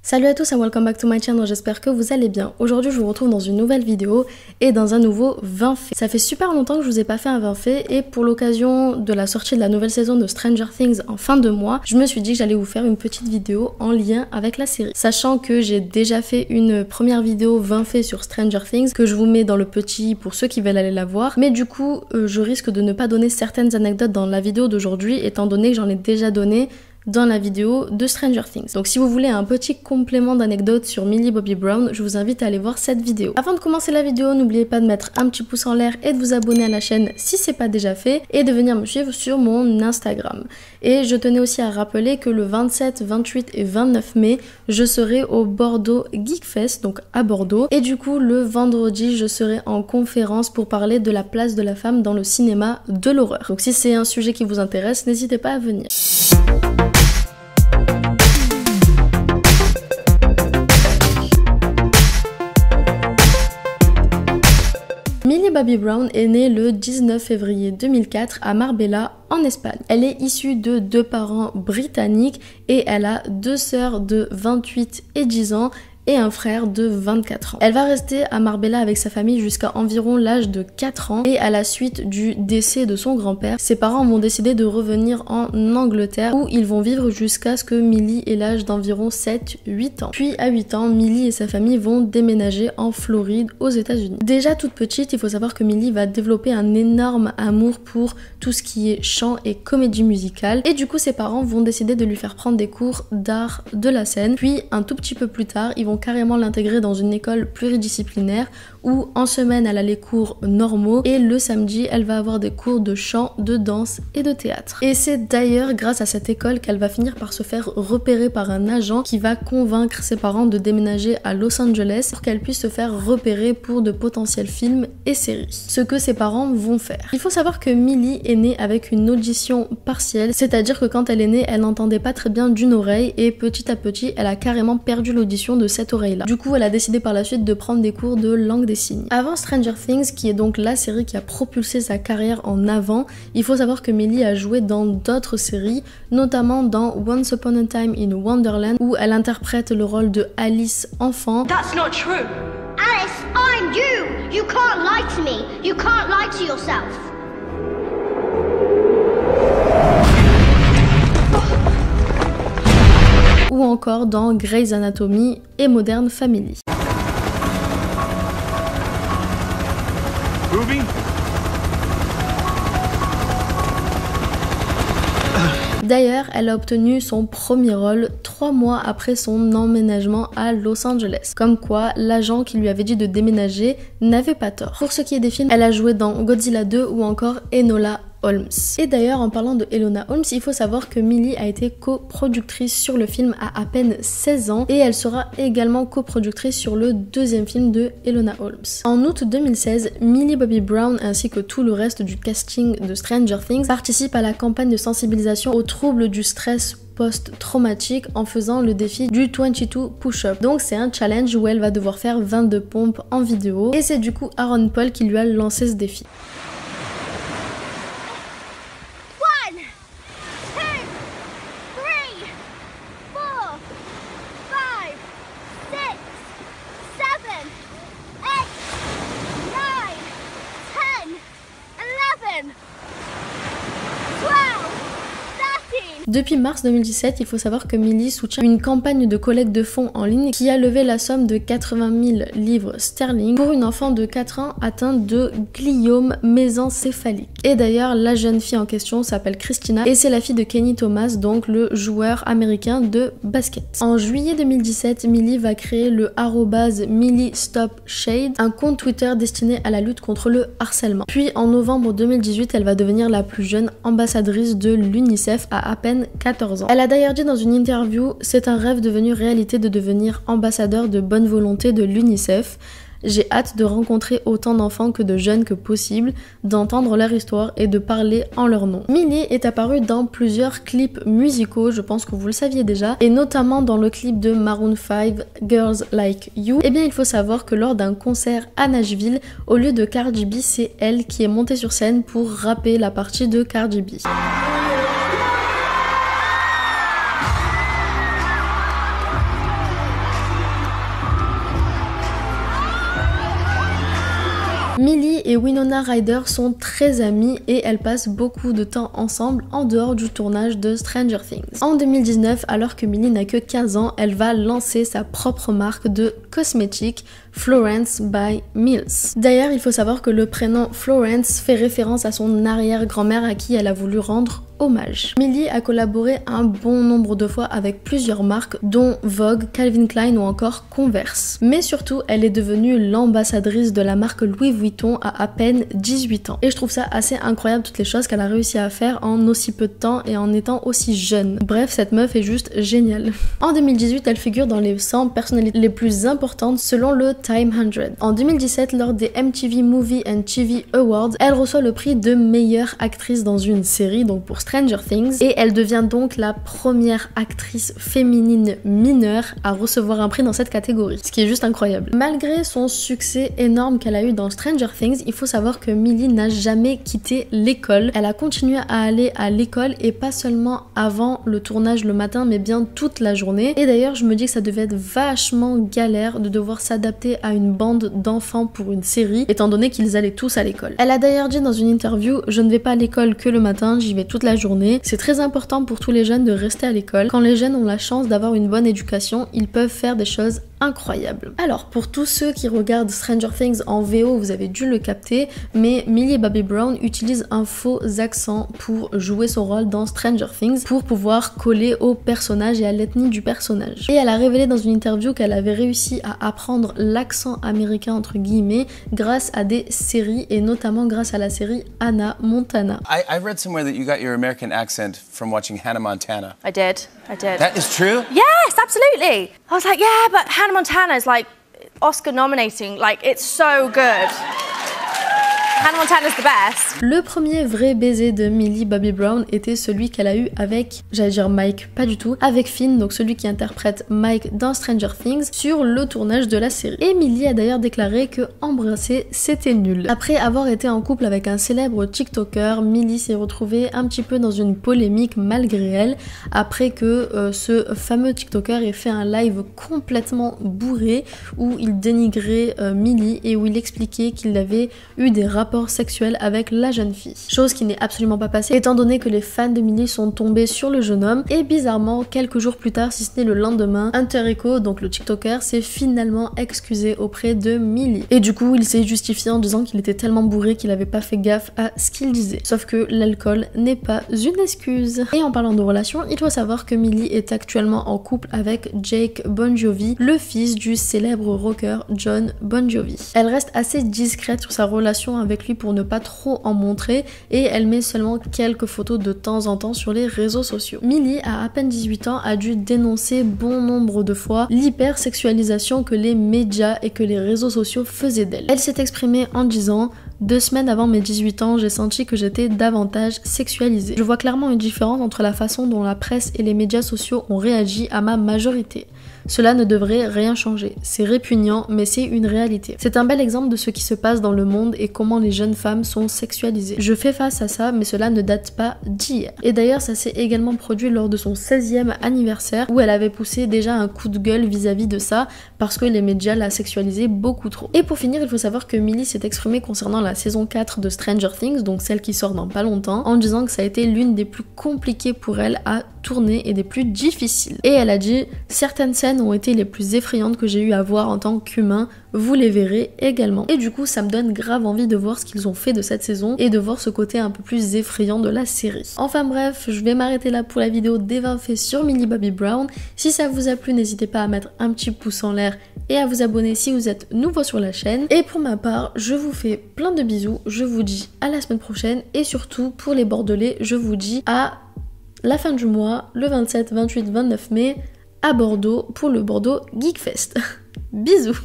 Salut à tous and welcome back to my channel, j'espère que vous allez bien. Aujourd'hui je vous retrouve dans une nouvelle vidéo et dans un nouveau 20 faits. Ça fait super longtemps que je vous ai pas fait un 20 faits et pour l'occasion de la sortie de la nouvelle saison de Stranger Things en fin de mois, je me suis dit que j'allais vous faire une petite vidéo en lien avec la série. Sachant que j'ai déjà fait une première vidéo 20 faits sur Stranger Things que je vous mets dans le petit pour ceux qui veulent aller la voir. Mais du coup je risque de ne pas donner certaines anecdotes dans la vidéo d'aujourd'hui étant donné que j'en ai déjà donné dans la vidéo de Stranger Things. Donc si vous voulez un petit complément d'anecdotes sur Millie Bobby Brown, je vous invite à aller voir cette vidéo. Avant de commencer la vidéo, n'oubliez pas de mettre un petit pouce en l'air et de vous abonner à la chaîne si c'est pas déjà fait et de venir me suivre sur mon Instagram. Et je tenais aussi à rappeler que le 27, 28 et 29 mai, je serai au Bordeaux Geek Fest, donc à Bordeaux. Et du coup, le vendredi, je serai en conférence pour parler de la place de la femme dans le cinéma de l'horreur. Donc si c'est un sujet qui vous intéresse, n'hésitez pas à venir. Millie Bobby Brown est née le 19 février 2004 à Marbella, en Espagne. Elle est issue de deux parents britanniques et elle a deux sœurs de 28 et 10 ans et un frère de 24 ans. Elle va rester à Marbella avec sa famille jusqu'à environ l'âge de 4 ans et à la suite du décès de son grand-père, ses parents vont décider de revenir en Angleterre où ils vont vivre jusqu'à ce que Millie ait l'âge d'environ 7-8 ans. Puis à 8 ans, Millie et sa famille vont déménager en Floride aux États-Unis. Déjà toute petite, il faut savoir que Millie va développer un énorme amour pour tout ce qui est chant et comédie musicale et du coup ses parents vont décider de lui faire prendre des cours d'art de la scène. Puis un tout petit peu plus tard, ils vont carrément l'intégrer dans une école pluridisciplinaire où en semaine elle a les cours normaux et le samedi elle va avoir des cours de chant, de danse et de théâtre. Et c'est d'ailleurs grâce à cette école qu'elle va finir par se faire repérer par un agent qui va convaincre ses parents de déménager à Los Angeles pour qu'elle puisse se faire repérer pour de potentiels films et séries. Ce que ses parents vont faire. Il faut savoir que Millie est née avec une audition partielle, c'est-à-dire que quand elle est née, elle n'entendait pas très bien d'une oreille et petit à petit elle a carrément perdu l'audition de cette oreille-là. Du coup, elle a décidé par la suite de prendre des cours de langue des signes. Avant Stranger Things, qui est donc la série qui a propulsé sa carrière en avant, il faut savoir que Millie a joué dans d'autres séries, notamment dans Once Upon a Time in Wonderland, où elle interprète le rôle de Alice enfant. That's not true. Alice, I'm you. You can't lie to me. You can't lie to yourself. Ou encore dans Grey's Anatomy et Modern Family. Ruby? D'ailleurs, elle a obtenu son premier rôle 3 mois après son emménagement à Los Angeles. Comme quoi, l'agent qui lui avait dit de déménager n'avait pas tort. Pour ce qui est des films, elle a joué dans Godzilla 2 ou encore Enola Holmes. Et d'ailleurs, en parlant de Enola Holmes, il faut savoir que Millie a été coproductrice sur le film à peine 16 ans et elle sera également coproductrice sur le deuxième film de Enola Holmes. En août 2016, Millie Bobby Brown ainsi que tout le reste du casting de Stranger Things participent à la campagne de sensibilisation aux troubles du stress post-traumatique en faisant le défi du 22 push-up. Donc c'est un challenge où elle va devoir faire 22 pompes en vidéo et c'est du coup Aaron Paul qui lui a lancé ce défi. Depuis mars 2017, il faut savoir que Millie soutient une campagne de collecte de fonds en ligne qui a levé la somme de 80 000 livres sterling pour une enfant de 4 ans atteinte de gliome mésencéphalique. Et d'ailleurs, la jeune fille en question s'appelle Christina et c'est la fille de Kenny Thomas, donc le joueur américain de basket. En juillet 2017, Millie va créer le @MillieStopShade, un compte Twitter destiné à la lutte contre le harcèlement. Puis en novembre 2018, elle va devenir la plus jeune ambassadrice de l'UNICEF à peine 14 ans. Elle a d'ailleurs dit dans une interview: c'est un rêve devenu réalité de devenir ambassadeur de bonne volonté de l'UNICEF. J'ai hâte de rencontrer autant d'enfants que de jeunes que possible, d'entendre leur histoire et de parler en leur nom. Millie est apparue dans plusieurs clips musicaux, je pense que vous le saviez déjà, et notamment dans le clip de Maroon 5, Girls Like You. Eh bien, il faut savoir que lors d'un concert à Nashville, au lieu de Cardi B, c'est elle qui est montée sur scène pour rapper la partie de Cardi B. et Winona Ryder sont très amies et elles passent beaucoup de temps ensemble en dehors du tournage de Stranger Things. En 2019, alors que Millie n'a que 15 ans, elle va lancer sa propre marque de cosmétiques, Florence by Mills. D'ailleurs, il faut savoir que le prénom Florence fait référence à son arrière-grand-mère à qui elle a voulu rendre hommage. Millie a collaboré un bon nombre de fois avec plusieurs marques dont Vogue, Calvin Klein ou encore Converse. Mais surtout, elle est devenue l'ambassadrice de la marque Louis Vuitton à peine 18 ans. Et je trouve ça assez incroyable toutes les choses qu'elle a réussi à faire en aussi peu de temps et en étant aussi jeune. Bref, cette meuf est juste géniale. En 2018, elle figure dans les 100 personnalités les plus importantes selon le Time 100. En 2017, lors des MTV Movie and TV Awards, elle reçoit le prix de meilleure actrice dans une série, donc pour Stranger Things, et elle devient donc la première actrice féminine mineure à recevoir un prix dans cette catégorie, ce qui est juste incroyable. Malgré son succès énorme qu'elle a eu dans Stranger Things, il faut savoir que Millie n'a jamais quitté l'école. Elle a continué à aller à l'école et pas seulement avant le tournage le matin, mais bien toute la journée. Et d'ailleurs, je me dis que ça devait être vachement galère de devoir s'adapter à une bande d'enfants pour une série, étant donné qu'ils allaient tous à l'école. Elle a d'ailleurs dit dans une interview: je ne vais pas à l'école que le matin, j'y vais toute la journée. C'est très important pour tous les jeunes de rester à l'école. Quand les jeunes ont la chance d'avoir une bonne éducation, ils peuvent faire des choses incroyables. Alors, pour tous ceux qui regardent Stranger Things en VO, vous avez dû le capter, mais Millie Bobby Brown utilise un faux accent pour jouer son rôle dans Stranger Things, pour pouvoir coller au personnage et à l'ethnie du personnage. Et elle a révélé dans une interview qu'elle avait réussi à apprendre l'accent américain entre guillemets grâce à des séries et notamment grâce à la série Hannah Montana. I read somewhere that you got your American accent from watching Hannah Montana. I did. That is true? Yes, absolutely. I was like, yeah, but Hannah Montana is like Oscar nominating. Like, it's so good. Hannah Montana's the best. Le premier vrai baiser de Millie Bobby Brown était celui qu'elle a eu avec, j'allais dire Mike, pas du tout, avec Finn, donc celui qui interprète Mike dans Stranger Things, sur le tournage de la série. Et Millie a d'ailleurs déclaré que embrasser c'était nul. Après avoir été en couple avec un célèbre TikToker, Millie s'est retrouvée un petit peu dans une polémique malgré elle, après que ce fameux TikToker ait fait un live complètement bourré où il dénigrait Millie et où il expliquait qu'il avait eu des rapports sexuel avec la jeune fille. Chose qui n'est absolument pas passée étant donné que les fans de Millie sont tombés sur le jeune homme et bizarrement quelques jours plus tard, si ce n'est le lendemain, Hunter Echo, donc le TikToker, s'est finalement excusé auprès de Millie. Et du coup il s'est justifié en disant qu'il était tellement bourré qu'il avait pas fait gaffe à ce qu'il disait. Sauf que l'alcool n'est pas une excuse. Et en parlant de relations, il faut savoir que Millie est actuellement en couple avec Jake Bon Jovi, le fils du célèbre rocker John Bon Jovi. Elle reste assez discrète sur sa relation avec lui pour ne pas trop en montrer et elle met seulement quelques photos de temps en temps sur les réseaux sociaux. Millie, à peine 18 ans, a dû dénoncer bon nombre de fois l'hypersexualisation que les médias et que les réseaux sociaux faisaient d'elle. Elle s'est exprimée en disant: 2 semaines avant mes 18 ans, j'ai senti que j'étais davantage sexualisée. Je vois clairement une différence entre la façon dont la presse et les médias sociaux ont réagi à ma majorité. Cela ne devrait rien changer. C'est répugnant, mais c'est une réalité. C'est un bel exemple de ce qui se passe dans le monde et comment les jeunes femmes sont sexualisées. Je fais face à ça, mais cela ne date pas d'hier. Et d'ailleurs, ça s'est également produit lors de son 16e anniversaire, où elle avait poussé déjà un coup de gueule vis-à-vis de ça, parce que les médias la sexualisaient beaucoup trop. Et pour finir, il faut savoir que Millie s'est exprimée concernant la saison 4 de Stranger Things, donc celle qui sort dans pas longtemps, en disant que ça a été l'une des plus compliquées pour elle à tourner et des plus difficiles. Et elle a dit: certaines scènes ont été les plus effrayantes que j'ai eu à voir en tant qu'humain, vous les verrez également. Et du coup ça me donne grave envie de voir ce qu'ils ont fait de cette saison et de voir ce côté un peu plus effrayant de la série. Enfin bref, je vais m'arrêter là pour la vidéo des 20 faits sur Millie Bobby Brown. Si ça vous a plu, n'hésitez pas à mettre un petit pouce en l'air et à vous abonner si vous êtes nouveau sur la chaîne. Et pour ma part, je vous fais plein de bisous, je vous dis à la semaine prochaine et surtout pour les Bordelais, je vous dis à la fin du mois, le 27, 28, 29 mai, à Bordeaux pour le Bordeaux Geek Fest. Bisous.